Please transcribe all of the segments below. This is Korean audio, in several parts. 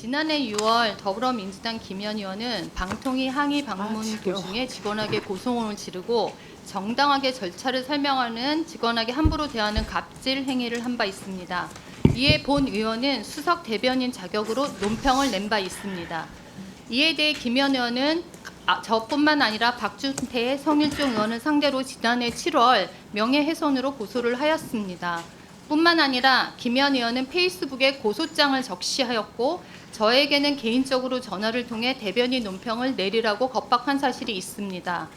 지난해 6월 더불어민주당 김현 의원은 방통위 항의 방문 도중에 직원에게 고소공을 지르고 정당하게 절차를 설명하는 직원에게 함부로 대하는 갑질 행위를 한 바 있습니다. 이에 본 의원은 수석 대변인 자격으로 논평을 낸 바 있습니다. 이에 대해 김현 의원은 저뿐만 아니라 박준태, 성일종 의원을 상대로 지난해 7월 명예훼손으로 고소를 하였습니다. 뿐만 아니라 김현 의원은 페이스북에 고소장을 적시하였고 저에게는 개인적으로 전화를 통해 대변인 논평을 내리라고 겁박한 사실이 있습니다.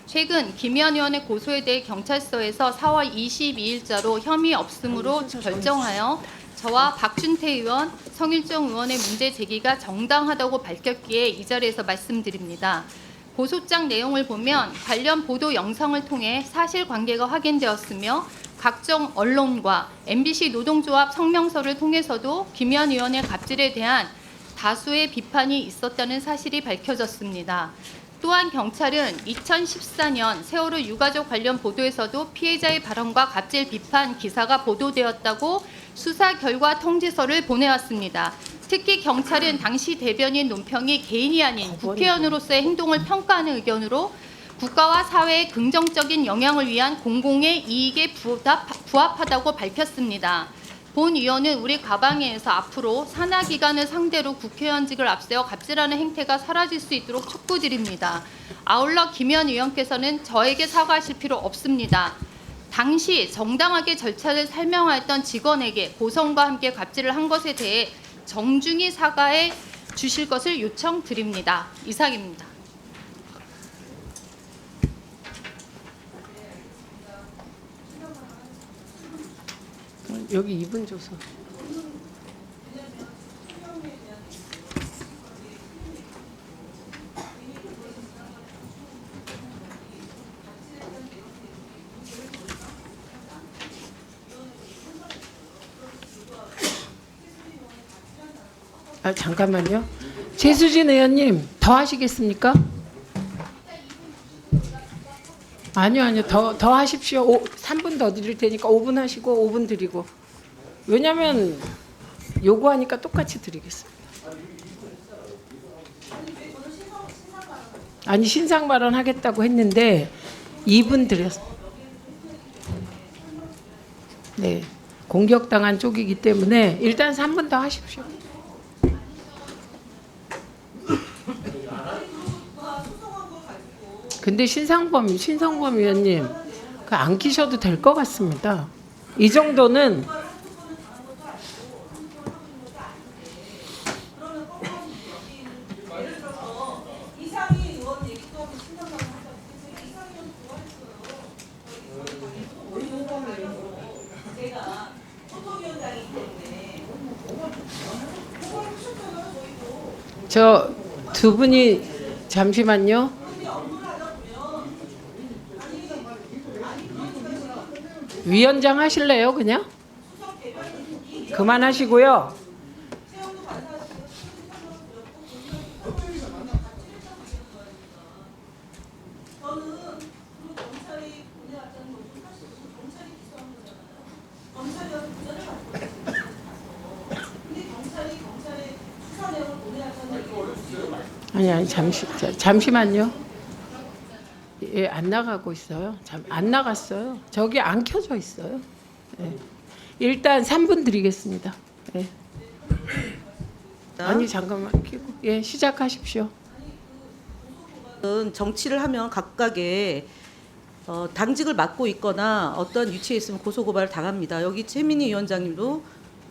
최근 김현 의원의 고소에 대해 경찰서에서 4월 22일자로 혐의 없음으로 결정하여 저와 박준태 의원, 성일종 의원의 문제 제기가 정당하다고 밝혔기에 이 자리에서 말씀드립니다. 고소장 내용을 보면 관련 보도 영상을 통해 사실관계가 확인되었으며 각종 언론과 MBC 노동조합 성명서를 통해서도 김현 의원의 갑질에 대한 다수의 비판이 있었다는 사실이 밝혀졌습니다. 또한 경찰은 2014년 세월호 유가족 관련 보도에서도 피해자의 발언과 갑질 비판 기사가 보도되었다고 수사 결과 통지서를 보내왔습니다. 특히 경찰은 당시 대변인 논평이 개인이 아닌 국회의원으로서의 행동을 평가하는 의견으로 국가와 사회의 긍정적인 영향을 위한 공공의 이익에 부합하다고 밝혔습니다. 본 의원은 우리 가방에서 앞으로 산하기관을 상대로 국회의원직을 앞세워 갑질하는 행태가 사라질 수 있도록 촉구드립니다. 아울러 김현 의원께서는 저에게 사과하실 필요 없습니다. 당시 정당하게 절차를 설명하였던 직원에게 고성과 함께 갑질을 한 것에 대해 정중히 사과해 주실 것을 요청드립니다. 이상입니다. 여기 2분 줘서. 잠깐만요. 최수진 의원님 더 하시겠습니까? 아니요. 더 하십시오. 3분 더 드릴 테니까 5분 하시고 5분 드리고. 왜냐면 요구하니까 똑같이 드리겠습니다. 아니 신상 발언 하겠다고 했는데 2분 드렸습니다. 네. 공격당한 쪽이기 때문에 일단 3분 더 하십시오. 근데 신성범 의원님 그 안 키셔도 될 것 같습니다. 이 정도는 저 두 분이 잠시만요. 위원장 하실래요? 그냥? 그만하시고요. 아니 잠시만요. 예, 안 나가고 있어요. 안 나갔어요. 저기 안 켜져 있어요. 예. 일단 3분 드리겠습니다. 예. 아니 잠깐만 켜고. 예, 시작하십시오. 정치를 하면 각각의 당직을 맡고 있거나 어떤 위치에 있으면 고소고발을 당합니다. 여기 최민희 위원장님도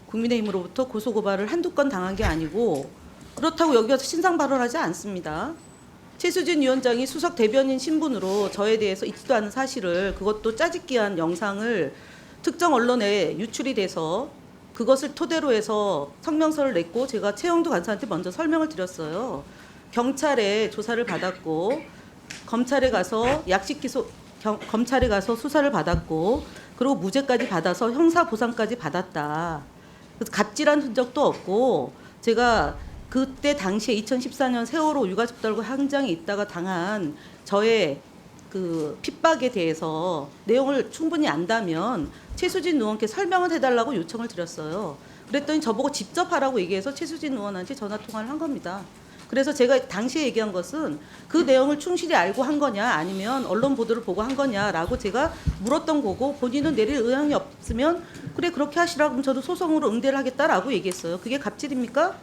국민의힘으로부터 고소고발을 한두 건 당한 게 아니고 그렇다고 여기 와서 신상 발언하지 않습니다. 최수진 위원장이 수석 대변인 신분으로 저에 대해서 있지도 않은 사실을 그것도 짜집기한 영상을 특정 언론에 유출이 돼서 그것을 토대로 해서 성명서를 냈고 제가 최영두 간사한테 먼저 설명을 드렸어요. 경찰에 조사를 받았고 검찰에 가서 검찰에 가서 수사를 받았고 그리고 무죄까지 받아서 형사 보상까지 받았다. 그래서 갑질한 흔적도 없고 제가 그때 당시에 2014년 세월호 유가족들과 현장에 있다가 당한 저의 그 핍박에 대해서 내용을 충분히 안다면 최수진 의원께 설명을 해달라고 요청을 드렸어요. 그랬더니 저보고 직접 하라고 얘기해서 최수진 의원한테 전화 통화를 한 겁니다. 그래서 제가 당시에 얘기한 것은 그 내용을 충실히 알고 한 거냐 아니면 언론 보도를 보고 한 거냐라고 제가 물었던 거고, 본인은 내릴 의향이 없으면 그래 그렇게 하시라고 그럼 저도 소송으로 응대를 하겠다라고 얘기했어요. 그게 갑질입니까?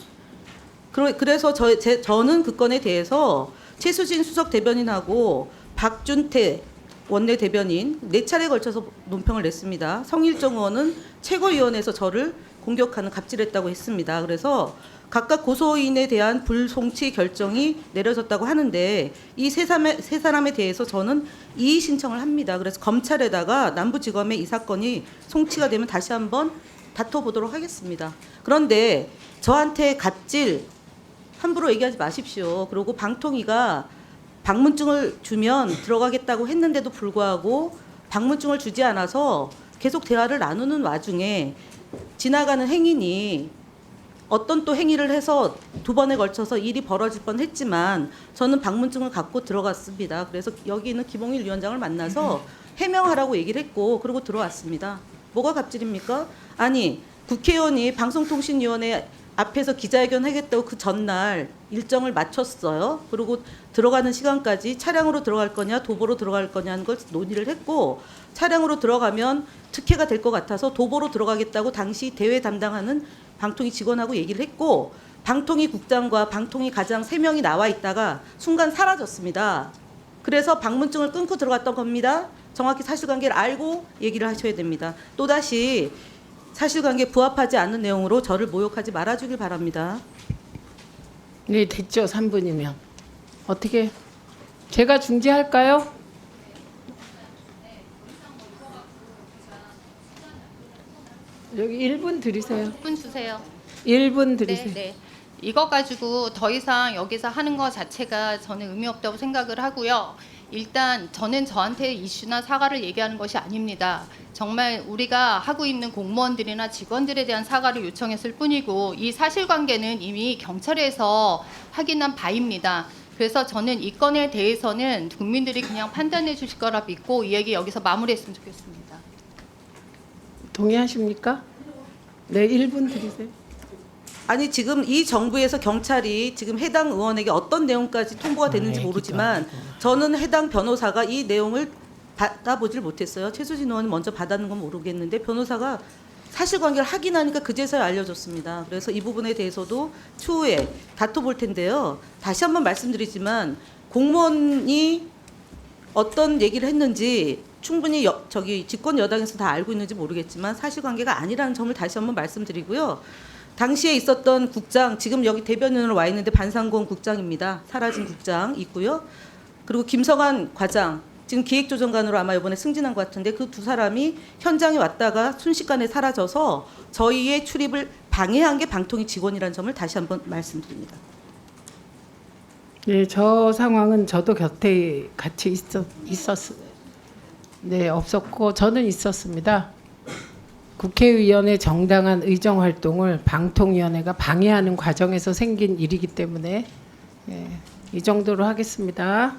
그래서 저는 그 건에 대해서 최수진 수석 대변인하고 박준태 원내대변인 4차례에 걸쳐서 논평을 냈습니다. 성일정 의원은 최고위원회에서 저를 공격하는 갑질했다고 했습니다. 그래서 각각 고소인에 대한 불송치 결정이 내려졌다고 하는데 이 세 사람에 대해서 저는 이의 신청을 합니다. 그래서 검찰에다가 남부지검에 이 사건이 송치가 되면 다시 한번 다퉈보도록 하겠습니다. 그런데 저한테 갑질 함부로 얘기하지 마십시오. 그리고 방통위가 방문증을 주면 들어가겠다고 했는데도 불구하고 방문증을 주지 않아서 계속 대화를 나누는 와중에 지나가는 행인이 어떤 또 행위를 해서 2번에 걸쳐서 일이 벌어질 뻔했지만 저는 방문증을 갖고 들어갔습니다. 그래서 여기 있는 김홍일 위원장을 만나서 해명하라고 얘기를 했고 그리고 들어왔습니다. 뭐가 갑질입니까? 아니 국회의원이 방송통신위원회 앞에서 기자회견 하겠다고 그 전날 일정을 맞췄어요. 그리고 들어가는 시간까지 차량으로 들어갈 거냐 도보로 들어갈 거냐 하는 걸 논의를 했고, 차량으로 들어가면 특혜가 될 것 같아서 도보로 들어가겠다고 당시 대회 담당하는 방통위 직원하고 얘기를 했고, 방통위 국장과 방통위 가장 3명이 나와 있다가 순간 사라졌습니다. 그래서 방문증을 끊고 들어갔던 겁니다. 정확히 사실관계를 알고 얘기를 하셔야 됩니다. 또다시 사실관계에 부합하지 않는 내용으로 저를 모욕하지 말아주길 바랍니다. 네, 됐죠. 3분이면. 어떻게 제가 중지할까요? 여기 1분 드리세요. 10분 주세요. 1분 드리세요. 네. 이거 가지고 더 이상 여기서 하는 것 자체가 저는 의미 없다고 생각을 하고요. 일단 저는 저한테 이슈나 사과를 얘기하는 것이 아닙니다. 정말 우리가 하고 있는 공무원들이나 직원들에 대한 사과를 요청했을 뿐이고 이 사실관계는 이미 경찰에서 확인한 바입니다. 그래서 저는 이 건에 대해서는 국민들이 그냥 판단해 주실 거라 믿고 이 얘기 여기서 마무리했으면 좋겠습니다. 동의하십니까? 네, 1분 드리세요. 아니 지금 이 정부에서 경찰이 지금 해당 의원에게 어떤 내용까지 통보가 됐는지 모르지만 저는 해당 변호사가 이 내용을 받아보질 못했어요. 최수진 의원이 먼저 받았는 건 모르겠는데 변호사가 사실관계를 확인하니까 그제서야 알려줬습니다. 그래서 이 부분에 대해서도 추후에 다퉈볼 텐데요. 다시 한번 말씀드리지만 공무원이 어떤 얘기를 했는지 충분히 집권 여당에서 다 알고 있는지 모르겠지만 사실관계가 아니라는 점을 다시 한번 말씀드리고요. 당시에 있었던 국장, 지금 여기 대변인으로 와 있는데 반상공 국장입니다. 사라진 국장 있고요. 그리고 김성한 과장, 지금 기획조정관으로 아마 이번에 승진한 것 같은데 그 2사람이 현장에 왔다가 순식간에 사라져서 저희의 출입을 방해한 게 방통위 직원이라는 점을 다시 한번 말씀드립니다. 네, 저 상황은 저도 곁에 같이 네, 없었고 저는 있었습니다. 국회의원의 정당한 의정 활동을 방통위원회가 방해하는 과정에서 생긴 일이기 때문에 이 정도로 하겠습니다.